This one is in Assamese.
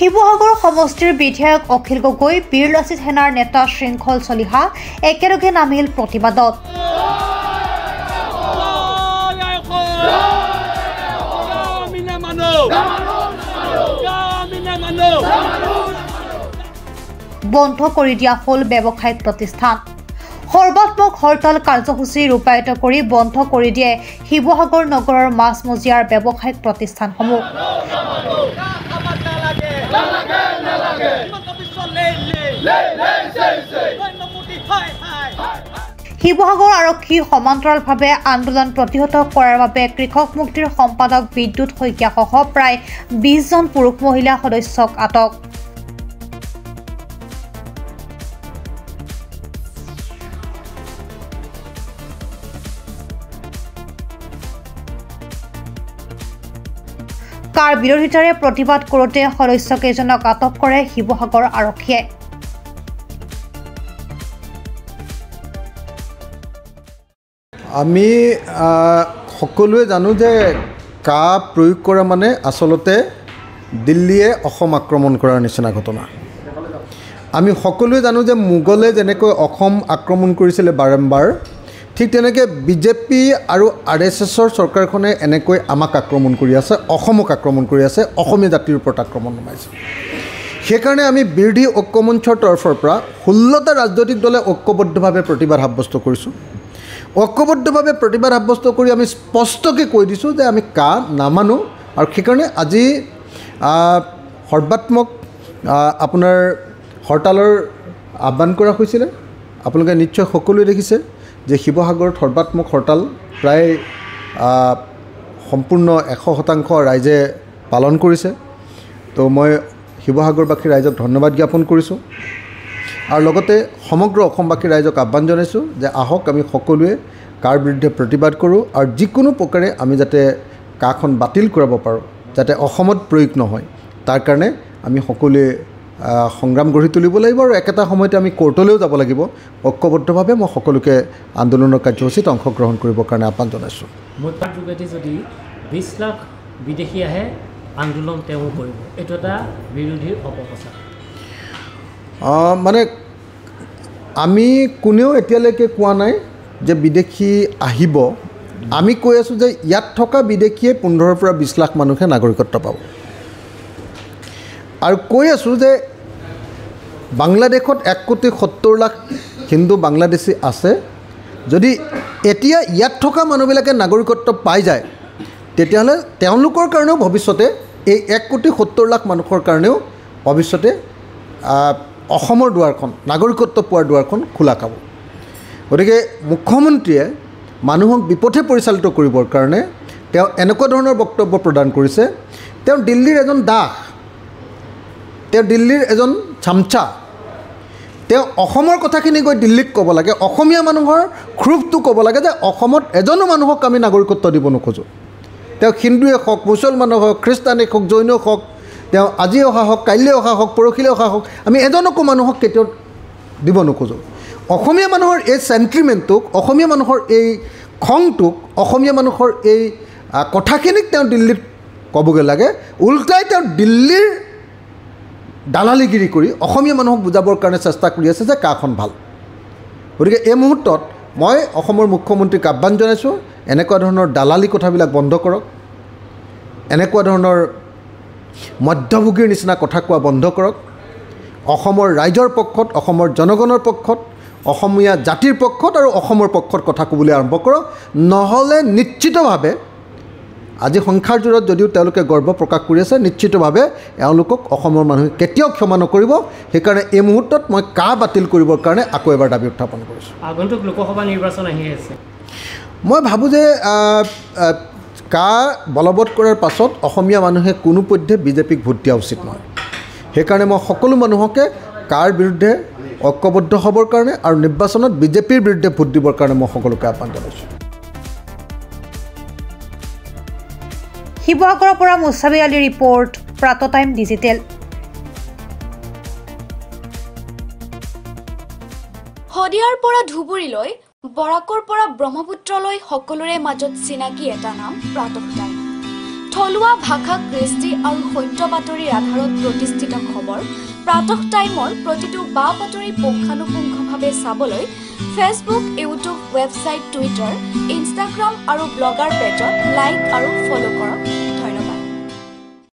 শিৱসাগৰ সমষ্টিৰ বিধায়ক অখিল গগৈ, বীৰ লাচিত সেনাৰ নেতা শৃংখল চলিহা একেলগে নামিল প্ৰতিবাদত। বন্ধ কৰি দিয়া হ'ল ব্যৱসায়িক প্ৰতিষ্ঠান। সৰ্বাত্মক হৰতাল কাৰ্যসূচী ৰূপায়িত কৰি বন্ধ কৰি দিয়ে শিৱসাগৰ নগৰৰ মাছমজিয়াৰ ব্যৱসায়িক প্ৰতিষ্ঠানসমূহ। শিৱসাগৰ আৰক্ষী সমান্তৰালভাৱে আন্দোলন প্ৰতিহত কৰাৰ বাবে কৃষক মুক্তিৰ সম্পাদক বিদ্যুৎ শইকীয়াসহ প্ৰায় 20 জন পুৰুষ মহিলা সদস্যক আটক। কাৰ বিৰোধিতাৰে প্ৰতিবাদ কৰোঁতে সদস্যকেইজনক আটক কৰে শিৱসাগৰ আৰক্ষীয়ে। আমি সকলোৱে জানো যে কা প্ৰয়োগ কৰা মানে আচলতে দিল্লীয়ে অসম আক্ৰমণ কৰাৰ নিচিনা ঘটনা। আমি সকলোৱে জানো যে মোগলে যেনেকৈ অসম আক্ৰমণ কৰিছিলে বাৰম্বাৰ, ঠিক তেনেকৈ বিজেপি আৰু RSSৰ চৰকাৰখনে এনেকৈ আমাক আক্ৰমণ কৰি আছে, অসমক আক্ৰমণ কৰি আছে, অসমীয়া জাতিৰ ওপৰত আক্ৰমণ নমাইছে। সেইকাৰণে আমি বিৰোধী ঐক্যমঞ্চৰ তৰফৰ পৰা 16টা ৰাজনৈতিক দলে ঐক্যবদ্ধভাৱে প্ৰতিবাদ সাব্যস্ত কৰিছোঁ। ঐক্যবদ্ধভাৱে প্ৰতিবাদ সাব্যস্ত কৰি আমি স্পষ্টকৈ কৈ দিছোঁ যে আমি কা নামানো, আৰু সেইকাৰণে আজি সৰ্বাত্মক আপোনাৰ হৰতালৰ আহ্বান কৰা হৈছিলে। আপোনালোকে নিশ্চয় সকলোৱে দেখিছে যে শিৱসাগৰত সৰ্বাত্মক হৰতাল প্ৰায় সম্পূৰ্ণ 100% ৰাইজে পালন কৰিছে। তো মই শিৱসাগৰবাসী ৰাইজক ধন্যবাদ জ্ঞাপন কৰিছোঁ, আৰু লগতে সমগ্ৰ অসমবাসী ৰাইজক আহ্বান জনাইছোঁ যে আহক আমি সকলোৱে কাৰ বিৰুদ্ধে প্ৰতিবাদ কৰোঁ, আৰু যিকোনো প্ৰকাৰে আমি যাতে কাখন বাতিল কৰাব পাৰোঁ, যাতে অসমত প্ৰয়োগ নহয়, তাৰ কাৰণে আমি সকলোৱে সংগ্ৰাম গঢ়ি তুলিব লাগিব, আৰু একেটা সময়তে আমি কোৰ্টলৈও যাব লাগিব। ঐক্যবদ্ধভাৱে মই সকলোকে আন্দোলনৰ কাৰ্যসূচীত অংশগ্ৰহণ কৰিবৰ কাৰণে আহ্বান জনাইছোঁ। মোটাৰ যোগেদি যদি 20 লাখ বিদেশী আহে, আন্দোলন তেওঁ কৰিব, এইটো এটা বিৰোধীৰ অপপ্ৰচাৰ। মানে আমি কোনেও এতিয়ালৈকে কোৱা নাই যে বিদেশী আহিব। আমি কৈ আছোঁ যে ইয়াত থকা বিদেশীয়ে 15 পৰা 20 লাখ মানুহে নাগৰিকত্ব পাব, আৰু কৈ আছোঁ যে বাংলাদেশত 1,70,00,000 হিন্দু বাংলাদেশী আছে। যদি এতিয়া ইয়াত থকা মানুহবিলাকে নাগৰিকত্ব পাই যায়, তেতিয়াহ'লে তেওঁলোকৰ কাৰণেও ভৱিষ্যতে এই 1,70,00,000 মানুহৰ কাৰণেও ভৱিষ্যতে অসমৰ দুৱাৰখন, নাগৰিকত্ব পোৱাৰ দুৱাৰখন খোলা খাব। গতিকে মুখ্যমন্ত্ৰীয়ে মানুহক বিপথে পৰিচালিত কৰিবৰ কাৰণে তেওঁ এনেকুৱা ধৰণৰ বক্তব্য প্ৰদান কৰিছে। তেওঁ দিল্লীৰ এজন দাস, তেওঁ দিল্লীৰ এজন চামচা। তেওঁ অসমৰ কথাখিনি গৈ দিল্লীক ক'ব লাগে, অসমীয়া মানুহৰ ক্ষোভটো ক'ব লাগে যে অসমত এজনো মানুহক আমি নাগৰিকত্ব দিব নোখোজোঁ। তেওঁ হিন্দুৱে হওক, মুছলমানে হওক, খ্ৰীষ্টানে হওক, জৈন হওক, তেওঁ আজি অহা হওক, কাইলৈ অহা হওক, পৰহিলৈ অহা হওক, আমি এজনকো মানুহক কেতিয়াও দিব নোখোজোঁ। অসমীয়া মানুহৰ এই চেণ্টিমেণ্টটোক, অসমীয়া মানুহৰ এই খংটোক, অসমীয়া মানুহৰ এই কথাখিনিক তেওঁ দিল্লীত ক'বগৈ লাগে। উল্টাই তেওঁ দিল্লীৰ দালালিগিৰি কৰি অসমীয়া মানুহক বুজাবৰ কাৰণে চেষ্টা কৰি আছে যে কাখন ভাল। গতিকে এই মুহূৰ্তত মই অসমৰ মুখ্যমন্ত্ৰীক আহ্বান জনাইছোঁ, এনেকুৱা ধৰণৰ দালালি কথাবিলাক বন্ধ কৰক, এনেকুৱা ধৰণৰ মধ্যভোগীৰ নিচিনা কথা কোৱা বন্ধ কৰক। অসমৰ ৰাইজৰ পক্ষত, অসমৰ জনগণৰ পক্ষত, অসমীয়া জাতিৰ পক্ষত আৰু অসমৰ পক্ষত কথা ক'বলৈ আৰম্ভ কৰক। নহ'লে নিশ্চিতভাৱে আজি সংখ্যাৰ জোৰত যদিও তেওঁলোকে গৰ্ব প্ৰকাশ কৰি আছে, নিশ্চিতভাৱে এওঁলোকক অসমৰ মানুহে কেতিয়াও ক্ষমা নকৰিব। সেইকাৰণে এই মুহূৰ্তত মই কা বাতিল কৰিবৰ কাৰণে আকৌ এবাৰ দাবী উত্থাপন কৰিছোঁ। আগন্তুক লোকসভা নিৰ্বাচন আহি আছে, মই ভাবোঁ যে কা বলবৎ কৰাৰ পাছত অসমীয়া মানুহে কোনোপধ্যে বিজেপিক ভোট দিয়া উচিত নহয়। সেইকাৰণে মই সকলো মানুহকে কাৰ বিৰুদ্ধে ঐক্যবদ্ধ হ'বৰ কাৰণে আৰু নিৰ্বাচনত বিজেপিৰ বিৰুদ্ধে ভোট দিবৰ কাৰণে মই সকলোকে আহ্বান জনাইছোঁ। শিৱসাগৰৰ পৰা মুছাবি আলী ৰিপৰ্ট, প্ৰাত টাইম ডিজিটেল। শদিয়াৰ পৰা ধুবুৰীলৈ, বৰাকৰ পৰা ব্ৰহ্মপুত্ৰলৈ সকলোৰে মাজত চিনাকি এটা নাম প্ৰাতঃ টাইম। থলুৱা ভাষা কৃষ্টি আৰু সত্য বাতৰিৰ আধাৰত প্ৰতিষ্ঠিত খবৰ প্ৰাতঃ টাইমৰ প্ৰতিটো বা বাতৰি পুংখানুপুংখভাৱে চাবলৈ Facebook, YouTube, website, Twitter, Instagram আৰু ব্লগাৰ পেজত লাইক আৰু ফ'ল' কৰক।